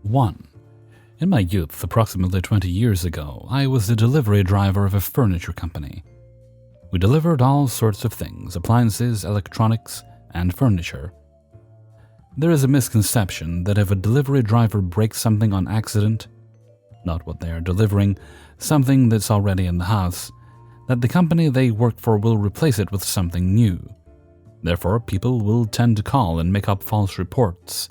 1. In my youth, approximately 20 years ago, I was the delivery driver of a furniture company. We delivered all sorts of things: appliances, electronics, and furniture. There is a misconception that if a delivery driver breaks something on accident, not what they are delivering, something that's already in the house, that the company they work for will replace it with something new. Therefore, people will tend to call and make up false reports,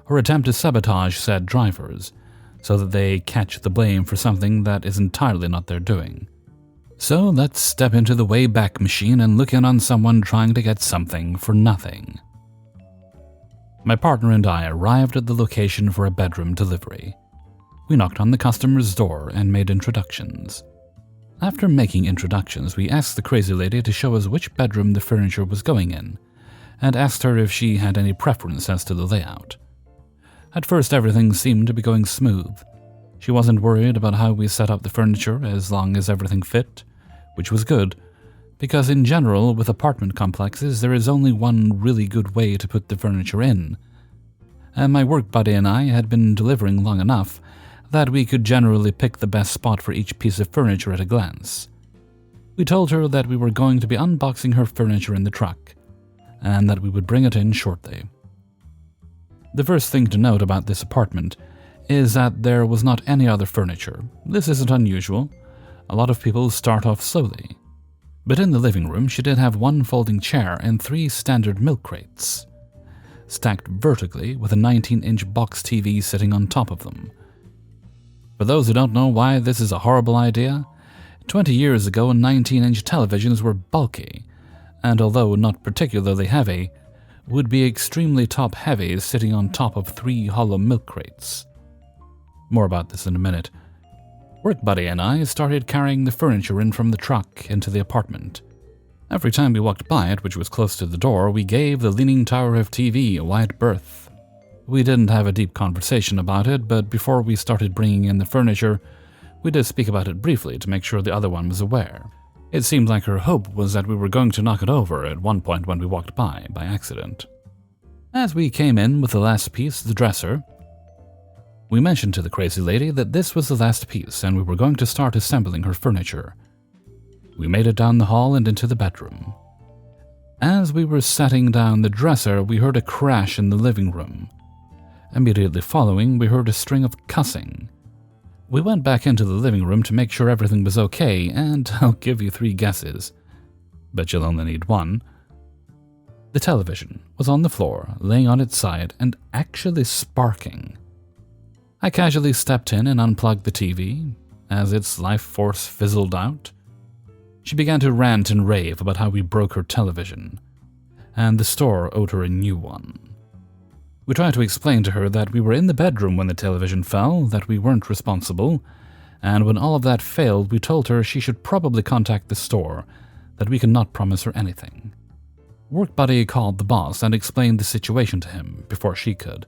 or attempt to sabotage said drivers, so that they catch the blame for something that is entirely not their doing. So let's step into the Wayback Machine and look in on someone trying to get something for nothing. My partner and I arrived at the location for a bedroom delivery. We knocked on the customer's door and made introductions. After making introductions, we asked the crazy lady to show us which bedroom the furniture was going in, and asked her if she had any preference as to the layout. At first, everything seemed to be going smooth. She wasn't worried about how we set up the furniture as long as everything fit, which was good, because in general, with apartment complexes, there is only one really good way to put the furniture in. And my work buddy and I had been delivering long enough that we could generally pick the best spot for each piece of furniture at a glance. We told her that we were going to be unboxing her furniture in the truck, and that we would bring it in shortly. The first thing to note about this apartment is that there was not any other furniture. This isn't unusual. A lot of people start off slowly. But in the living room, she did have one folding chair and 3 standard milk crates, stacked vertically with a 19-inch box TV sitting on top of them. For those who don't know why this is a horrible idea, 20 years ago 19-inch televisions were bulky, and although not particularly heavy, would be extremely top-heavy sitting on top of 3 hollow milk crates. More about this in a minute. Work buddy and I started carrying the furniture in from the truck into the apartment. Every time we walked by it, which was close to the door, we gave the Leaning Tower of TV a wide berth. We didn't have a deep conversation about it, but before we started bringing in the furniture, we did speak about it briefly to make sure the other one was aware. It seemed like her hope was that we were going to knock it over at one point when we walked by accident. As we came in with the last piece, the dresser, we mentioned to the crazy lady that this was the last piece and we were going to start assembling her furniture. We made it down the hall and into the bedroom. As we were setting down the dresser, we heard a crash in the living room. Immediately following, we heard a string of cussing. We went back into the living room to make sure everything was okay, and I'll give you 3 guesses. But you'll only need 1. The television was on the floor, laying on its side, and actually sparking. I casually stepped in and unplugged the TV. As its life force fizzled out, she began to rant and rave about how we broke her television, and the store owed her a new one. We tried to explain to her that we were in the bedroom when the television fell, that we weren't responsible, and when all of that failed, we told her she should probably contact the store, that we could not promise her anything. Work buddy called the boss and explained the situation to him before she could,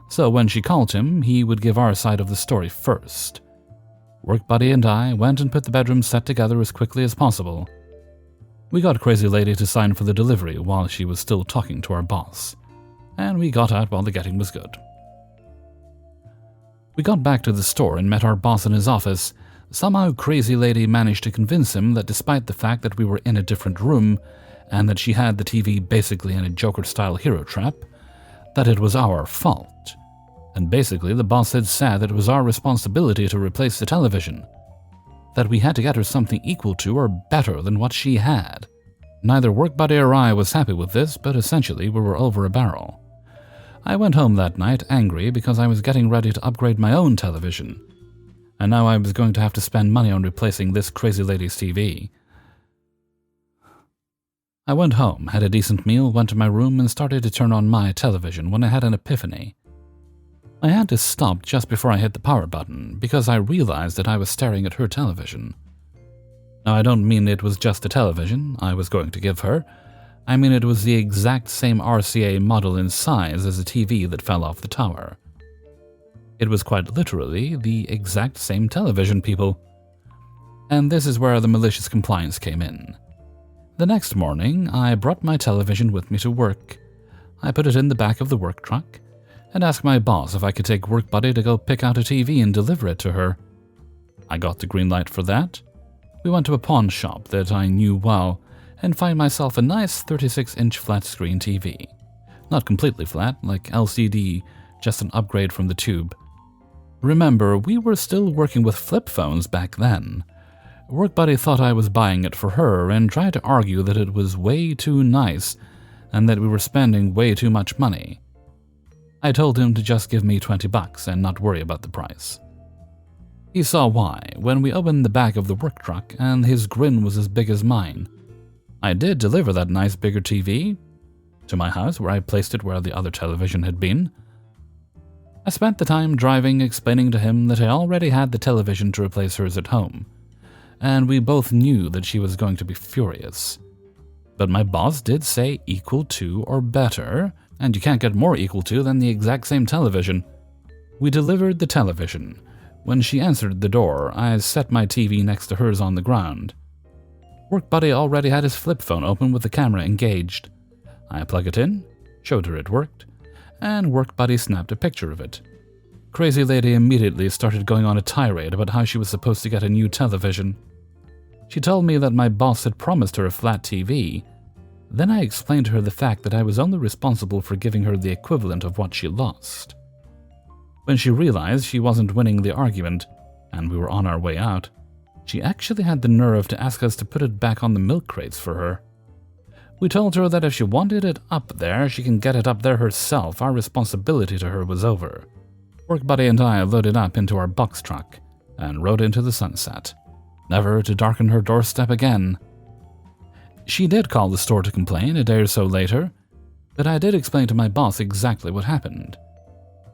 so when she called him, he would give our side of the story first. Work buddy and I went and put the bedroom set together as quickly as possible. We got Crazy Lady to sign for the delivery while she was still talking to our boss, and we got out while the getting was good. We got back to the store and met our boss in his office. Somehow Crazy Lady managed to convince him that despite the fact that we were in a different room and that she had the TV basically in a Joker-style hero trap, that it was our fault. And basically the boss had said that it was our responsibility to replace the television, that we had to get her something equal to or better than what she had. Neither Work Buddy or I was happy with this, but essentially we were over a barrel. I went home that night angry because I was getting ready to upgrade my own television, and now I was going to have to spend money on replacing this crazy lady's TV. I went home, had a decent meal, went to my room, and started to turn on my television when I had an epiphany. I had to stop just before I hit the power button because I realized that I was staring at her television. Now, I don't mean it was just a television I was going to give her. I mean it was the exact same RCA model in size as the TV that fell off the tower. It was quite literally the exact same television, people. And this is where the malicious compliance came in. The next morning, I brought my television with me to work. I put it in the back of the work truck, and asked my boss if I could take work buddy to go pick out a TV and deliver it to her. I got the green light for that. We went to a pawn shop that I knew well and find myself a nice 36-inch flat-screen TV. Not completely flat, like LCD, just an upgrade from the tube. Remember, we were still working with flip phones back then. Work buddy thought I was buying it for her and tried to argue that it was way too nice and that we were spending way too much money. I told him to just give me $20 and not worry about the price. He saw why when we opened the back of the work truck and his grin was as big as mine. I did deliver that nice bigger TV to my house where I placed it where the other television had been. I spent the time driving explaining to him that I already had the television to replace hers at home, and we both knew that she was going to be furious. But my boss did say equal to or better, and you can't get more equal to than the exact same television. We delivered the television. When she answered the door, I set my TV next to hers on the ground. Work buddy already had his flip phone open with the camera engaged. I plugged it in, showed her it worked, and work buddy snapped a picture of it. Crazy lady immediately started going on a tirade about how she was supposed to get a new television. She told me that my boss had promised her a flat TV. Then I explained to her the fact that I was only responsible for giving her the equivalent of what she lost. When she realized she wasn't winning the argument, and we were on our way out, she actually had the nerve to ask us to put it back on the milk crates for her. We told her that if she wanted it up there, she can get it up there herself. Our responsibility to her was over. Work buddy and I loaded up into our box truck and rode into the sunset, never to darken her doorstep again. She did call the store to complain a day or so later, but I did explain to my boss exactly what happened.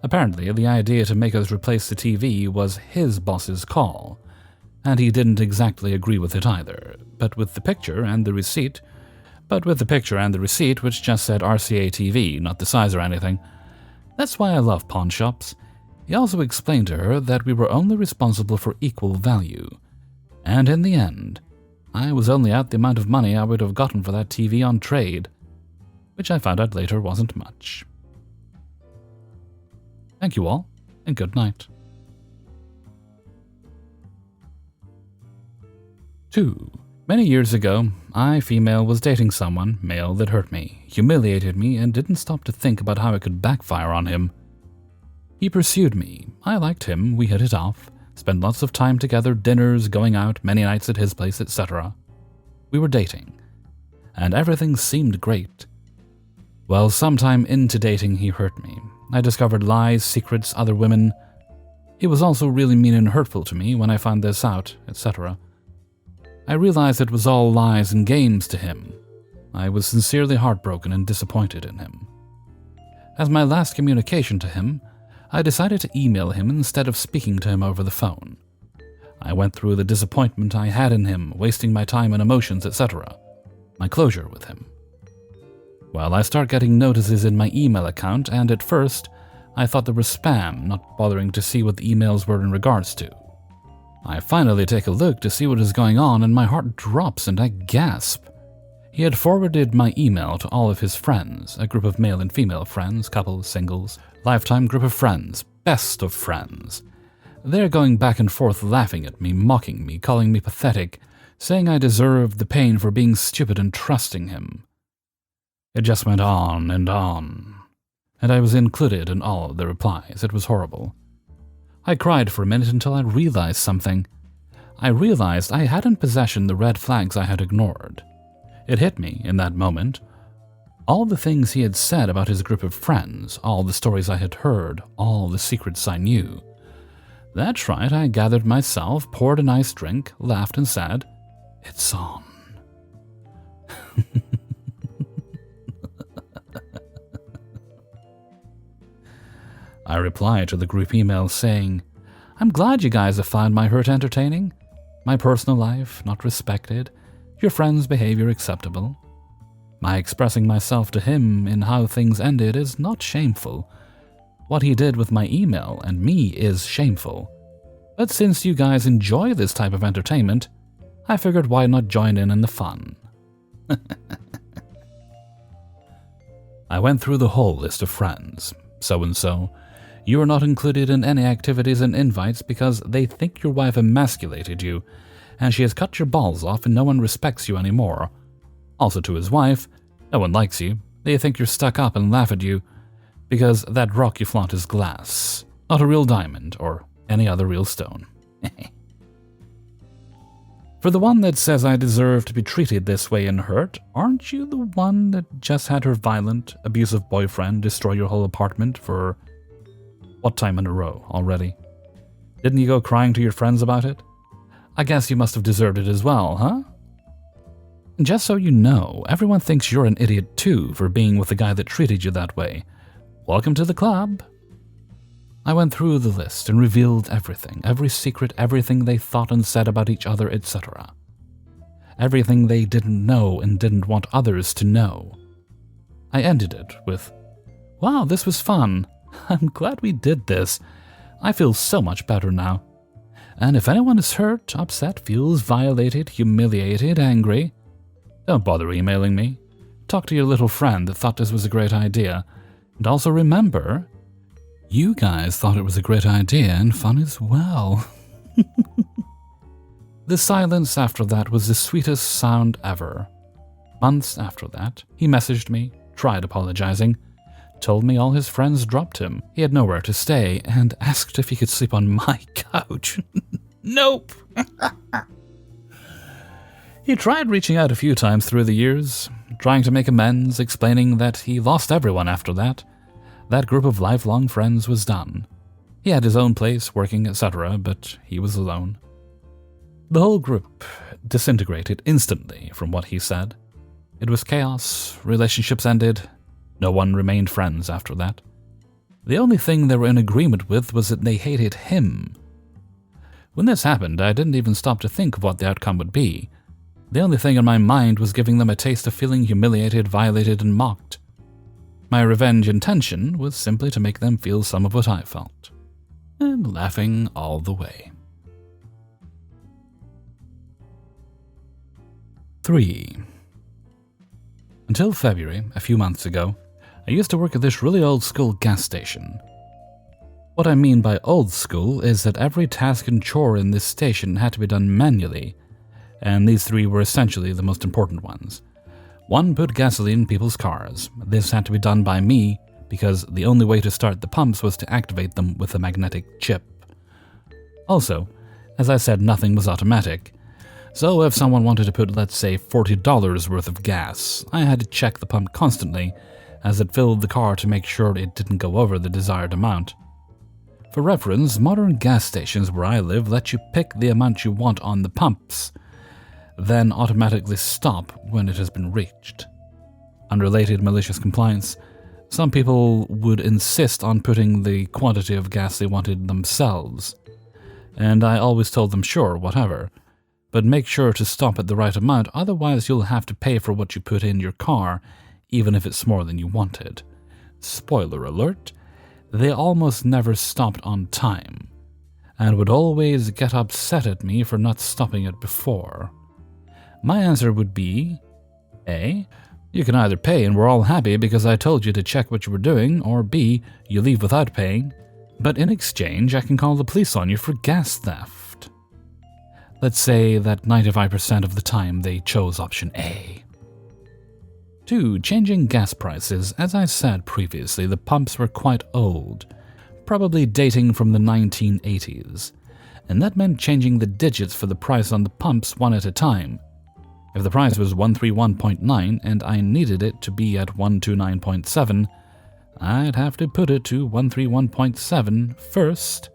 Apparently, the idea to make us replace the TV was his boss's call, and he didn't exactly agree with it either, but with the picture and the receipt, which just said RCA TV, not the size or anything. That's why I love pawn shops. He also explained to her that we were only responsible for equal value, and in the end, I was only out the amount of money I would have gotten for that TV on trade, which I found out later wasn't much. Thank you all, and good night. 2. Many years ago, I, female, was dating someone, male, that hurt me, humiliated me, and didn't stop to think about how it could backfire on him. He pursued me. I liked him, we hit it off, spent lots of time together, dinners, going out, many nights at his place, etc. We were dating, and everything seemed great. Well, sometime into dating, he hurt me. I discovered lies, secrets, other women. He was also really mean and hurtful to me when I found this out, etc. I realized it was all lies and games to him. I was sincerely heartbroken and disappointed in him. As my last communication to him, I decided to email him instead of speaking to him over the phone. I went through the disappointment I had in him, wasting my time and emotions, etc. My closure with him. Well, I start getting notices in my email account, and at first, I thought they were spam, not bothering to see what the emails were in regards to. I finally take a look to see what is going on, and my heart drops and I gasp. He had forwarded my email to all of his friends, a group of male and female friends, couples, singles, lifetime group of friends, best of friends. They're going back and forth laughing at me, mocking me, calling me pathetic, saying I deserved the pain for being stupid and trusting him. It just went on, and I was included in all of the replies. It was horrible. I cried for a minute until I realized something. I realized I had in possession the red flags I had ignored. It hit me in that moment. All the things he had said about his group of friends, all the stories I had heard, all the secrets I knew. That's right, I gathered myself, poured a nice drink, laughed and said, "It's on." I replied to the group email saying, "I'm glad you guys have found my hurt entertaining. My personal life not respected. Your friend's behavior acceptable. My expressing myself to him in how things ended is not shameful. What he did with my email and me is shameful. But since you guys enjoy this type of entertainment, I figured why not join in the fun." I went through the whole list of friends. so-and-so. You are not included in any activities and invites because they think your wife emasculated you, and she has cut your balls off and no one respects you anymore. Also to his wife, no one likes you. They think you're stuck up and laugh at you because that rock you flaunt is glass, not a real diamond or any other real stone. For the one that says I deserve to be treated this way and hurt, aren't you the one that just had her violent, abusive boyfriend destroy your whole apartment for what time in a row already? Didn't you go crying to your friends about it? I guess you must have deserved it as well, huh? Just so you know, everyone thinks you're an idiot too for being with the guy that treated you that way. Welcome to the club. I went through the list and revealed everything, every secret, everything they thought and said about each other, etc. Everything they didn't know and didn't want others to know. I ended it with, "Wow, this was fun. I'm glad we did this. I feel so much better now. And if anyone is hurt, upset, feels violated, humiliated, angry, don't bother emailing me. Talk to your little friend that thought this was a great idea. And also remember, you guys thought it was a great idea and fun as well." The silence after that was the sweetest sound ever. Months after that, he messaged me, tried apologizing, told me all his friends dropped him, he had nowhere to stay, and asked if he could sleep on my couch. Nope! He tried reaching out a few times through the years, trying to make amends, explaining that he lost everyone after that. That group of lifelong friends was done. He had his own place, working, etc., but he was alone. The whole group disintegrated instantly from what he said. It was chaos, relationships ended, no one remained friends after that. The only thing they were in agreement with was that they hated him. When this happened, I didn't even stop to think of what the outcome would be. The only thing in my mind was giving them a taste of feeling humiliated, violated, and mocked. My revenge intention was simply to make them feel some of what I felt. And laughing all the way. 3. Until February, a few months ago, I used to work at this really old school gas station. What I mean by old school is that every task and chore in this station had to be done manually, and these 3 were essentially the most important ones. 1, put gasoline in people's cars. This had to be done by me because the only way to start the pumps was to activate them with a magnetic chip. Also, as I said, nothing was automatic. So if someone wanted to put, let's say, $40 worth of gas, I had to check the pump constantly as it filled the car to make sure it didn't go over the desired amount. For reference, modern gas stations where I live let you pick the amount you want on the pumps, then automatically stop when it has been reached. Unrelated malicious compliance, some people would insist on putting the quantity of gas they wanted themselves, and I always told them sure, whatever, but make sure to stop at the right amount, otherwise you'll have to pay for what you put in your car, even if it's more than you wanted. Spoiler alert, they almost never stopped on time, and would always get upset at me for not stopping it before. My answer would be, A, you can either pay and we're all happy because I told you to check what you were doing, or B, you leave without paying, but in exchange I can call the police on you for gas theft. Let's say that 95% of the time they chose option A. 2. Changing gas prices. As I said previously, the pumps were quite old, probably dating from the 1980s, and that meant changing the digits for the price on the pumps one at a time. If the price was 131.9 and I needed it to be at 129.7, I'd have to put it to 131.7 first,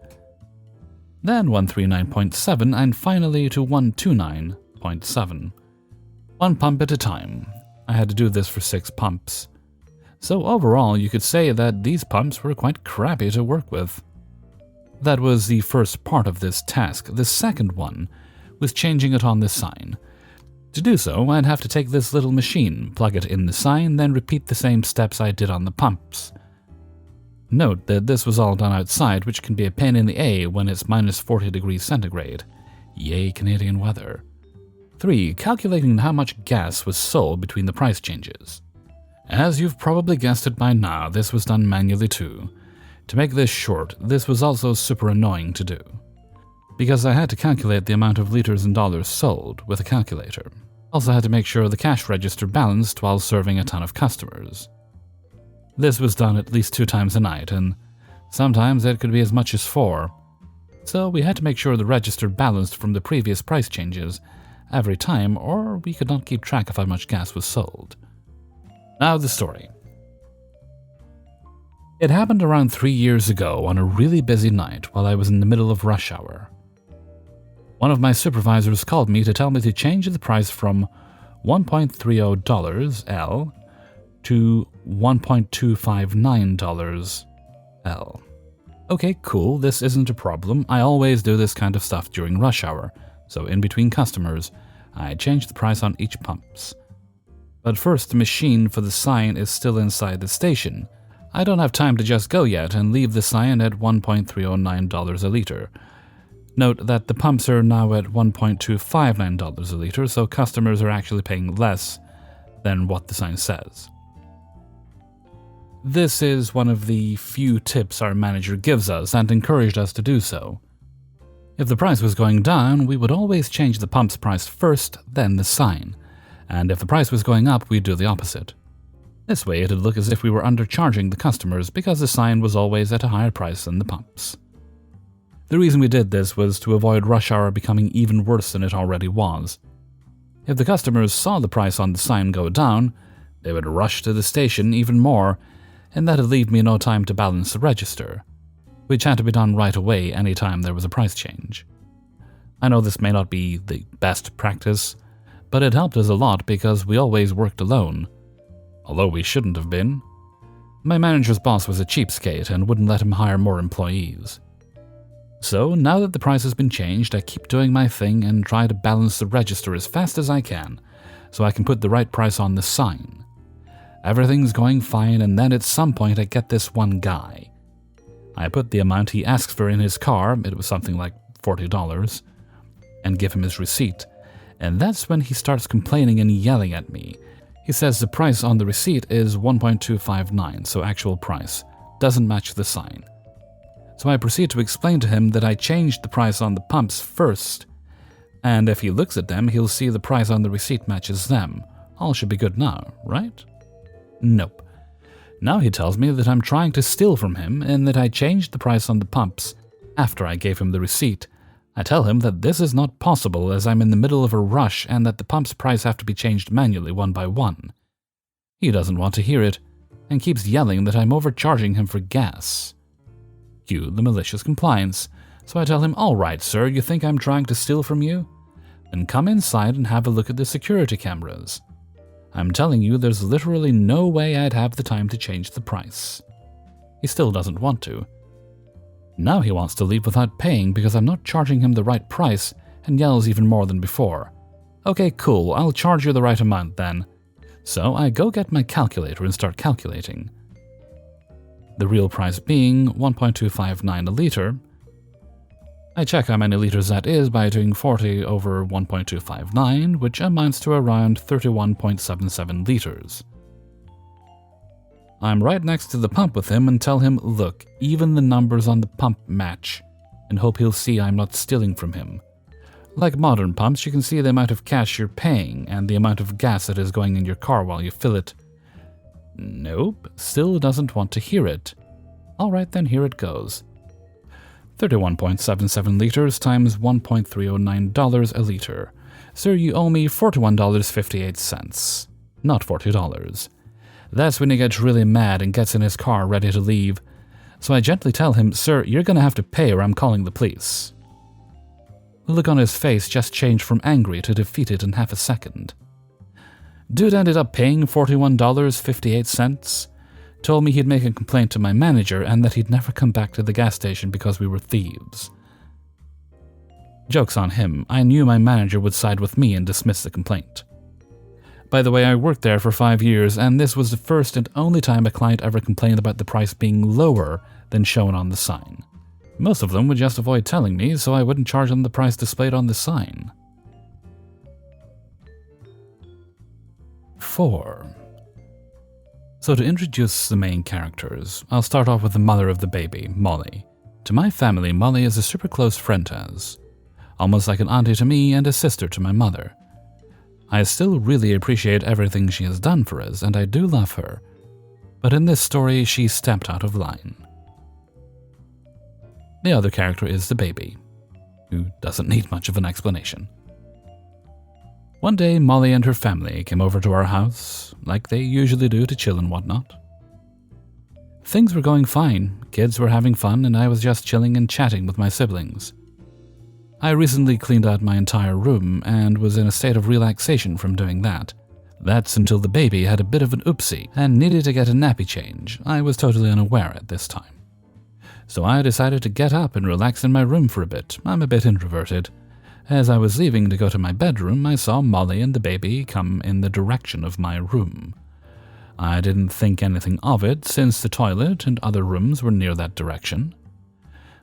then 139.7, and finally to 129.7. One pump at a time. I had to do this for 6 pumps. So overall, you could say that these pumps were quite crappy to work with. That was the first part of this task. The second one was changing it on the sign. To do so, I'd have to take this little machine, plug it in the sign, then repeat the same steps I did on the pumps. Note that this was all done outside, which can be a pain in the A when it's minus 40 degrees centigrade. Yay, Canadian weather. 3. Calculating how much gas was sold between the price changes. As you've probably guessed it by now, this was done manually too. To make this short, this was also super annoying to do, because I had to calculate the amount of liters and dollars sold with a calculator. Also had to make sure the cash register balanced while serving a ton of customers. This was done at least 2 times a night, and sometimes it could be as much as 4. So we had to make sure the register balanced from the previous price changes every time, or we could not keep track of how much gas was sold. Now the story. It happened around 3 years ago on a really busy night while I was in the middle of rush hour. One of my supervisors called me to tell me to change the price from $1.30 L to $1.259 L. Okay, cool, this isn't a problem. I always do this kind of stuff during rush hour, so in between customers, I change the price on each pumps. But first, the machine for the sign is still inside the station. I don't have time to just go yet and leave the sign at $1.309 a liter. Note that the pumps are now at $1.259 a liter, so customers are actually paying less than what the sign says. This is one of the few tips our manager gives us and encouraged us to do so. If the price was going down, we would always change the pump's price first, then the sign, and if the price was going up, we'd do the opposite. This way it'd look as if we were undercharging the customers because the sign was always at a higher price than the pumps. The reason we did this was to avoid rush hour becoming even worse than it already was. If the customers saw the price on the sign go down, they would rush to the station even more, and that'd leave me no time to balance the register, which had to be done right away anytime there was a price change. I know this may not be the best practice, but it helped us a lot because we always worked alone. Although we shouldn't have been. My manager's boss was a cheapskate and wouldn't let him hire more employees. So now that the price has been changed, I keep doing my thing and try to balance the register as fast as I can, so I can put the right price on the sign. Everything's going fine, and then at some point I get this one guy. I put the amount he asks for in his car, it was something like $40, and give him his receipt, and that's when he starts complaining and yelling at me. He says the price on the receipt is $1.259, so actual price doesn't match the sign. So I proceed to explain to him that I changed the price on the pumps first, and if he looks at them, he'll see the price on the receipt matches them. All should be good now, right? Nope. Now he tells me that I'm trying to steal from him and that I changed the price on the pumps after I gave him the receipt. I tell him that this is not possible as I'm in the middle of a rush and that the pump's price have to be changed manually one by one. He doesn't want to hear it and keeps yelling that I'm overcharging him for gas. Cue the malicious compliance, so I tell him, "All right, sir, you think I'm trying to steal from you? Then come inside and have a look at the security cameras. I'm telling you there's literally no way I'd have the time to change the price." He still doesn't want to. Now he wants to leave without paying because I'm not charging him the right price and yells even more than before. Okay, cool, I'll charge you the right amount then. So I go get my calculator and start calculating. The real price being $1.259 a liter. I check how many liters that is by doing 40 over 1.259, which amounts to around 31.77 liters. I'm right next to the pump with him and tell him, look, even the numbers on the pump match, and hope he'll see I'm not stealing from him. Like modern pumps, you can see the amount of cash you're paying and the amount of gas that is going in your car while you fill it. Nope, still doesn't want to hear it. Alright then, here it goes. 31.77 liters times $1.309 a liter. Sir, you owe me $41.58, not $40. That's when he gets really mad and gets in his car ready to leave. So I gently tell him, "Sir, you're gonna have to pay or I'm calling the police." The look on his face just changed from angry to defeated in half a second. Dude ended up paying $41.58, told me he'd make a complaint to my manager and that he'd never come back to the gas station because we were thieves. Joke's on him, I knew my manager would side with me and dismiss the complaint. By the way, I worked there for 5 years, and this was the first and only time a client ever complained about the price being lower than shown on the sign. Most of them would just avoid telling me, so I wouldn't charge them the price displayed on the sign. 4. So to introduce the main characters, I'll start off with the mother of the baby, Molly. To my family, Molly is a super close friend to us, almost like an auntie to me and a sister to my mother. I still really appreciate everything she has done for us, and I do love her, but in this story, she stepped out of line. The other character is the baby, who doesn't need much of an explanation. One day, Molly and her family came over to our house, like they usually do, to chill and whatnot. Things were going fine, kids were having fun, and I was just chilling and chatting with my siblings. I recently cleaned out my entire room and was in a state of relaxation from doing that. That's until the baby had a bit of an oopsie and needed to get a nappy change. I was totally unaware at this time. So I decided to get up and relax in my room for a bit. I'm a bit introverted. As I was leaving to go to my bedroom, I saw Molly and the baby come in the direction of my room. I didn't think anything of it since the toilet and other rooms were near that direction.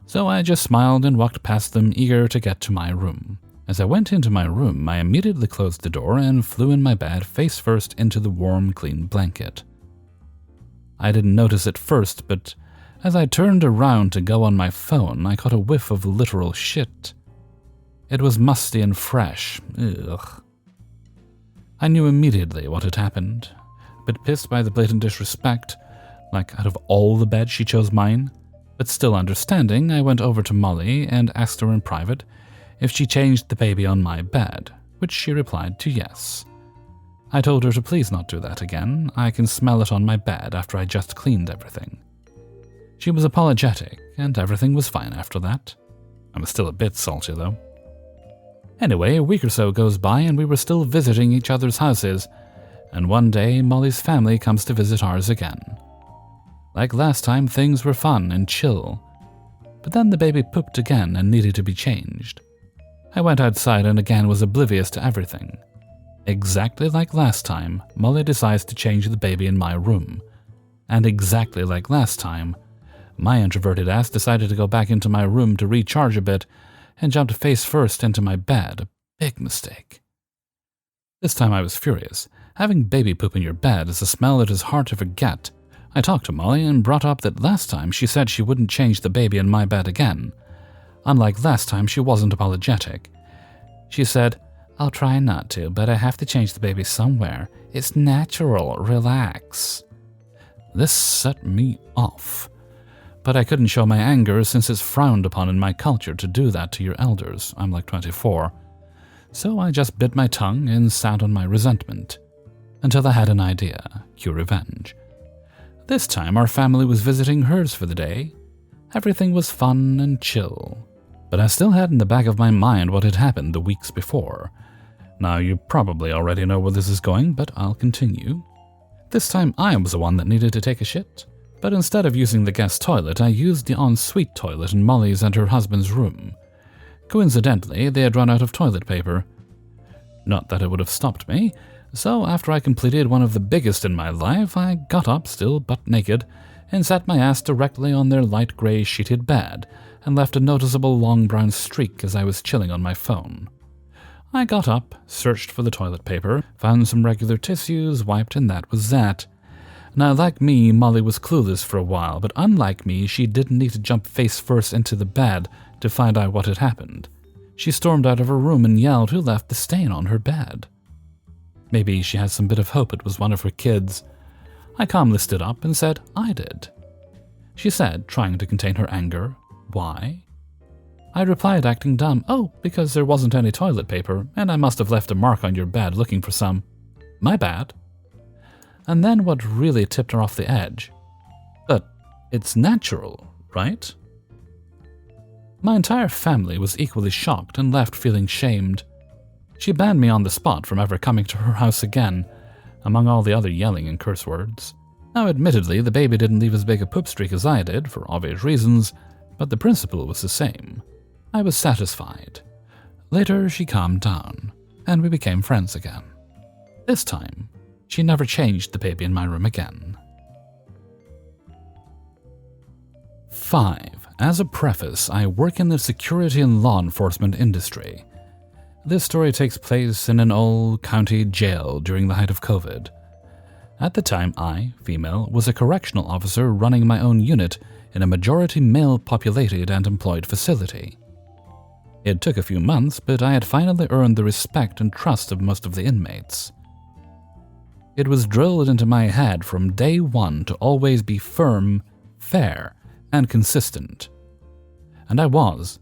So I just smiled and walked past them, eager to get to my room. As I went into my room, I immediately closed the door and flew in my bed face first into the warm, clean blanket. I didn't notice it first, but as I turned around to go on my phone, I caught a whiff of literal shit. It was musty and fresh. Ugh. I knew immediately what had happened. A bit pissed by the blatant disrespect, like out of all the beds she chose mine. But still understanding, I went over to Molly and asked her in private if she changed the baby on my bed, which she replied to yes. I told her to please not do that again. I can smell it on my bed after I just cleaned everything. She was apologetic, and everything was fine after that. I was still a bit salty, though. Anyway, a week or so goes by, and we were still visiting each other's houses, and one day Molly's family comes to visit ours again. Like last time, things were fun and chill, but then the baby pooped again and needed to be changed. I went outside and again was oblivious to everything. Exactly like last time, Molly decides to change the baby in my room. And exactly like last time, my introverted ass decided to go back into my room to recharge a bit and jumped face first into my bed. A big mistake. This time I was furious. Having baby poop in your bed is a smell that is hard to forget. I talked to Molly and brought up that last time she said she wouldn't change the baby in my bed again. Unlike last time, she wasn't apologetic. She said, "I'll try not to, but I have to change the baby somewhere. It's natural, relax." This set me off. But I couldn't show my anger since it's frowned upon in my culture to do that to your elders. I'm like 24. So I just bit my tongue and sat on my resentment. Until I had an idea. Cue revenge. This time our family was visiting hers for the day. Everything was fun and chill. But I still had in the back of my mind what had happened the weeks before. Now you probably already know where this is going, but I'll continue. This time I was the one that needed to take a shit. But instead of using the guest toilet, I used the ensuite toilet in Molly's and her husband's room. Coincidentally, they had run out of toilet paper. Not that it would have stopped me, so after I completed one of the biggest in my life, I got up, still butt naked, and sat my ass directly on their light grey sheeted bed, and left a noticeable long brown streak as I was chilling on my phone. I got up, searched for the toilet paper, found some regular tissues, wiped, and that was that. Now, like me, Molly was clueless for a while, but unlike me, she didn't need to jump face first into the bed to find out what had happened. She stormed out of her room and yelled who left the stain on her bed. Maybe she had some bit of hope it was one of her kids. I calmly stood up and said I did. She said, trying to contain her anger, "Why?" I replied, acting dumb, "Oh, because there wasn't any toilet paper, and I must have left a mark on your bed looking for some. My bad." And then what really tipped her off the edge. "But it's natural, right?" My entire family was equally shocked and left feeling shamed. She banned me on the spot from ever coming to her house again, among all the other yelling and curse words. Now admittedly, the baby didn't leave as big a poop streak as I did, for obvious reasons, but the principle was the same. I was satisfied. Later, she calmed down, and we became friends again. This time, she never changed the baby in my room again. 5. As a preface, I work in the security and law enforcement industry. This story takes place in an old county jail during the height of COVID. At the time, I, female, was a correctional officer running my own unit in a majority male-populated and employed facility. It took a few months, but I had finally earned the respect and trust of most of the inmates. It was drilled into my head from day one to always be firm, fair, and consistent. And I was.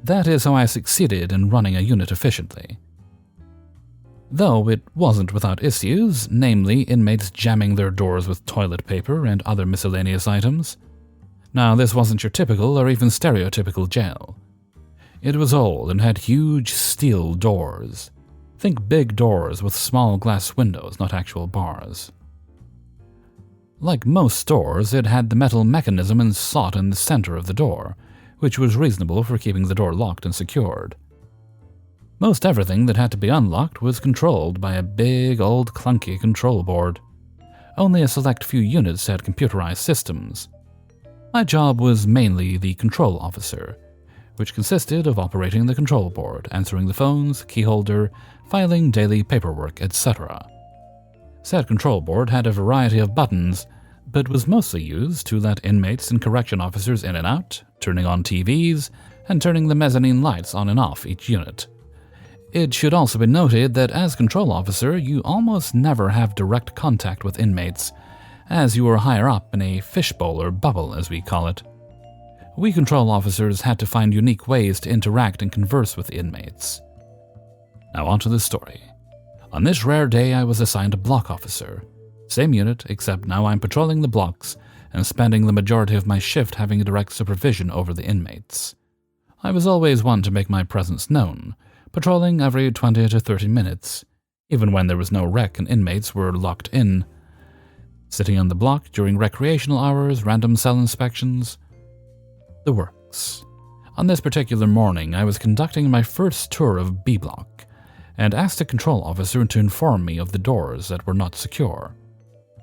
That is how I succeeded in running a unit efficiently. Though it wasn't without issues, namely inmates jamming their doors with toilet paper and other miscellaneous items. Now, this wasn't your typical or even stereotypical jail. It was old and had huge steel doors. Think big doors with small glass windows, not actual bars. Like most doors, it had the metal mechanism and slot in the center of the door, which was reasonable for keeping the door locked and secured. Most everything that had to be unlocked was controlled by a big, old, clunky control board. Only a select few units had computerized systems. My job was mainly the control officer, which consisted of operating the control board, answering the phones, key holder, filing daily paperwork, etc. Said control board had a variety of buttons, but was mostly used to let inmates and correction officers in and out, turning on TVs, and turning the mezzanine lights on and off each unit. It should also be noted that as control officer, you almost never have direct contact with inmates, as you are higher up in a fishbowl or bubble, as we call it. We control officers had to find unique ways to interact and converse with the inmates. Now on to the story. On this rare day, I was assigned a block officer. Same unit, except now I'm patrolling the blocks and spending the majority of my shift having direct supervision over the inmates. I was always one to make my presence known, patrolling every 20 to 30 minutes, even when there was no rec and inmates were locked in. Sitting on the block during recreational hours, random cell inspections, the works. On this particular morning, I was conducting my first tour of B Block and asked a control officer to inform me of the doors that were not secure.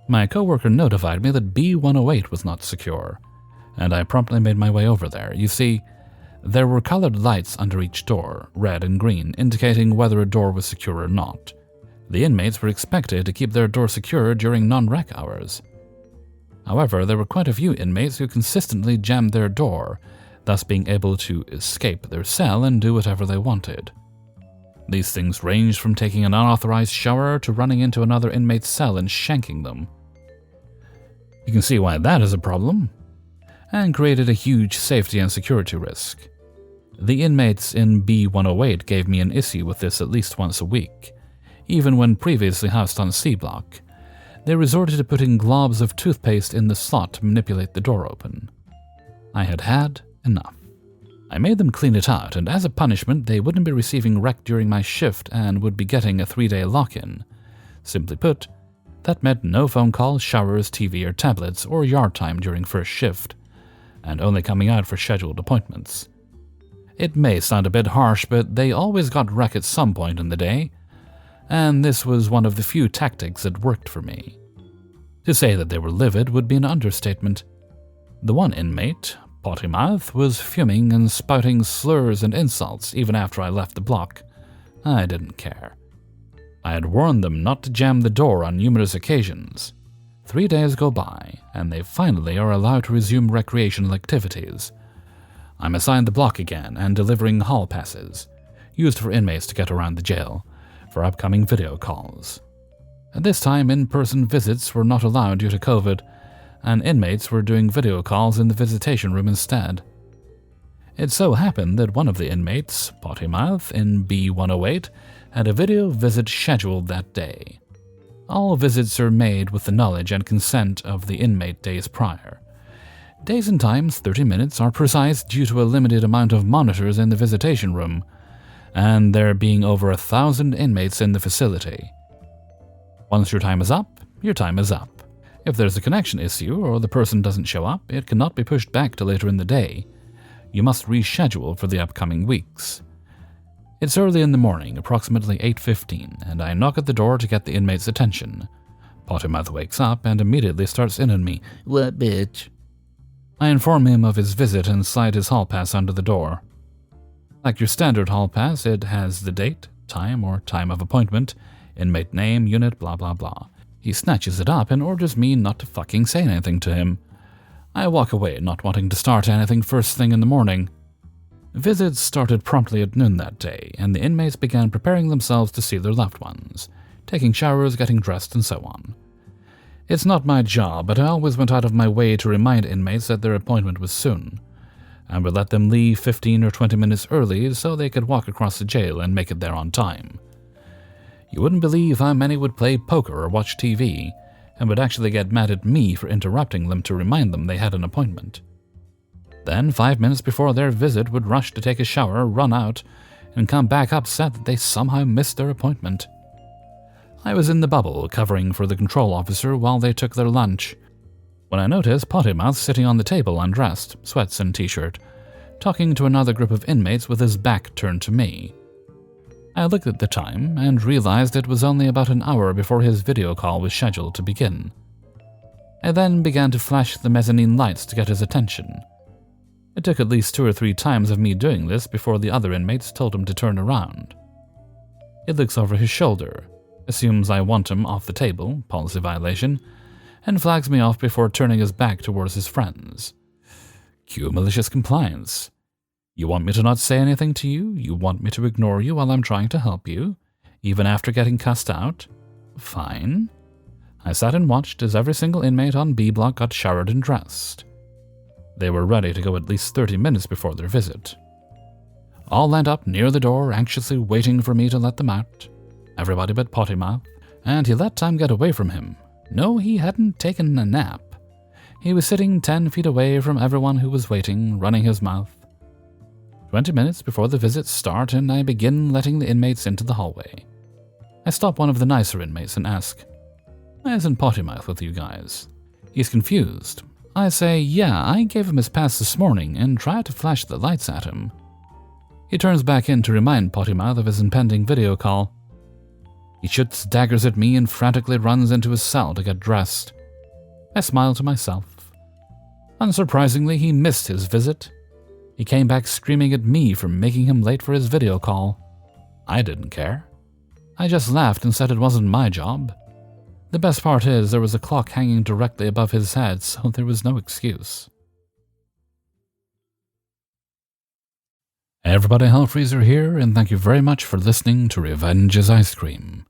My coworker notified me that B108 was not secure, and I promptly made my way over there. You see, there were colored lights under each door, red and green, indicating whether a door was secure or not. The inmates were expected to keep their door secure during non-rec hours. However, there were quite a few inmates who consistently jammed their door, thus being able to escape their cell and do whatever they wanted. These things ranged from taking an unauthorized shower to running into another inmate's cell and shanking them. You can see why that is a problem, and created a huge safety and security risk. The inmates in B108 gave me an issue with this at least once a week, even when previously housed on C Block. They resorted to putting globs of toothpaste in the slot to manipulate the door open. I had had enough. I made them clean it out, and as a punishment, they wouldn't be receiving rec during my shift and would be getting a 3-day lock-in. Simply put, that meant no phone calls, showers, TV or tablets, or yard time during first shift, and only coming out for scheduled appointments. It may sound a bit harsh, but they always got rec at some point in the day, and this was one of the few tactics that worked for me. To say that they were livid would be an understatement. The one inmate, Potty Mouth, was fuming and spouting slurs and insults even after I left the block. I didn't care. I had warned them not to jam the door on numerous occasions. 3 days go by, and they finally are allowed to resume recreational activities. I'm assigned the block again and delivering hall passes, used for inmates to get around the jail, for upcoming video calls. At this time, in-person visits were not allowed due to COVID, and inmates were doing video calls in the visitation room instead. It so happened that one of the inmates, Potty Mouth, in B108, had a video visit scheduled that day. All visits are made with the knowledge and consent of the inmate days prior. Days and times, 30 minutes, are precise due to a limited amount of monitors in the visitation room, and there being over 1,000 inmates in the facility. Once your time is up, your time is up. If there's a connection issue or the person doesn't show up, it cannot be pushed back to later in the day. You must reschedule for the upcoming weeks. It's early in the morning, approximately 8:15, and I knock at the door to get the inmate's attention. Potty-Mouth wakes up and immediately starts in on me. "What, bitch?" I inform him of his visit and slide his hall pass under the door. Like your standard hall pass, it has the date, time, or time of appointment, inmate name, unit, blah blah blah. He snatches it up and orders me not to fucking say anything to him. I walk away, not wanting to start anything first thing in the morning. Visits started promptly at noon that day, and the inmates began preparing themselves to see their loved ones, taking showers, getting dressed, and so on. It's not my job, but I always went out of my way to remind inmates that their appointment was soon, and would let them leave 15 or 20 minutes early so they could walk across the jail and make it there on time. You wouldn't believe how many would play poker or watch TV, and would actually get mad at me for interrupting them to remind them they had an appointment. Then, 5 minutes before their visit, would rush to take a shower, run out, and come back upset that they somehow missed their appointment. I was in the bubble, covering for the control officer while they took their lunch, when I noticed Pottymouth sitting on the table undressed, sweats and t-shirt, talking to another group of inmates with his back turned to me. I looked at the time and realized it was only about an hour before his video call was scheduled to begin. I then began to flash the mezzanine lights to get his attention. It took at least 2 or 3 times of me doing this before the other inmates told him to turn around. He looks over his shoulder, assumes I want him off the table, policy violation, and flags me off before turning his back towards his friends. Cue malicious compliance. You want me to not say anything to you? You want me to ignore you while I'm trying to help you, even after getting cussed out? Fine. I sat and watched as every single inmate on B block got showered and dressed. They were ready to go at least 30 minutes before their visit. All lined up near the door, anxiously waiting for me to let them out. Everybody but Pottymouth, and he let time get away from him. No, he hadn't taken a nap. He was sitting 10 feet away from everyone who was waiting, running his mouth. 20 minutes before the visits start, and I begin letting the inmates into the hallway. I stop one of the nicer inmates and ask, "Why isn't Pottymouth with you guys?" He's confused. I say, "Yeah, I gave him his pass this morning and tried to flash the lights at him." He turns back in to remind Pottymouth of his impending video call. He shoots daggers at me and frantically runs into his cell to get dressed. I smile to myself. Unsurprisingly, he missed his visit. He came back screaming at me for making him late for his video call. I didn't care. I just laughed and said it wasn't my job. The best part is there was a clock hanging directly above his head, so there was no excuse. Hey everybody, Hellfreezer here, and thank you very much for listening to Revenge is Ice Cream,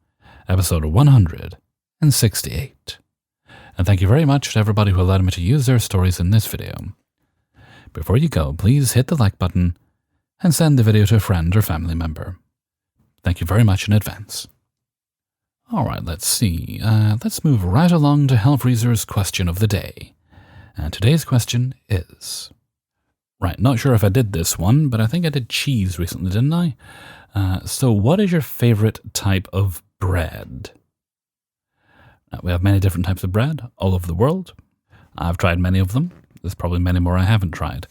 episode 168. And thank you very much to everybody who allowed me to use their stories in this video. Before you go, please hit the like button and send the video to a friend or family member. Thank you very much in advance. Alright, let's see. Let's move right along to Hellfreezer's question of the day. And today's question is... Right, not sure if I did this one, but I think I did cheese recently, didn't I? So what is your favorite type of bread? We have many different types of bread all over the world. I've tried many of them. There's probably many more I haven't tried,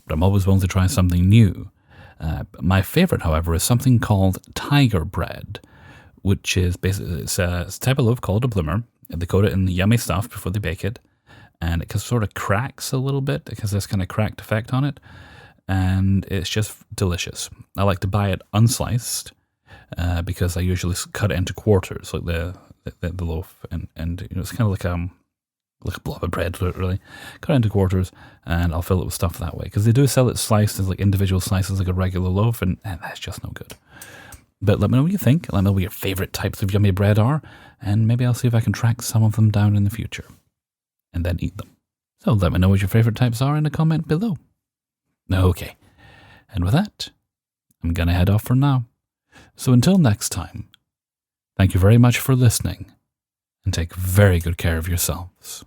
but I'm always willing to try something new. My favorite, however, is something called tiger bread, which is basically it's a type of loaf called a bloomer. They coat it in yummy stuff before they bake it, and it sort of cracks a little bit. It has this kind of cracked effect on it, and it's just delicious. I like to buy it unsliced because I usually cut it into quarters, like the loaf, and it's kind of like a blob of bread, really. Cut it into quarters, and I'll fill it with stuff that way. Because they do sell it sliced as like individual slices, like a regular loaf, and that's just no good. But let me know what you think. Let me know what your favorite types of yummy bread are, and maybe I'll see if I can track some of them down in the future, and then eat them. So let me know what your favorite types are in a comment below. Okay, and with that, I'm gonna head off for now. So until next time, thank you very much for listening, and take very good care of yourselves.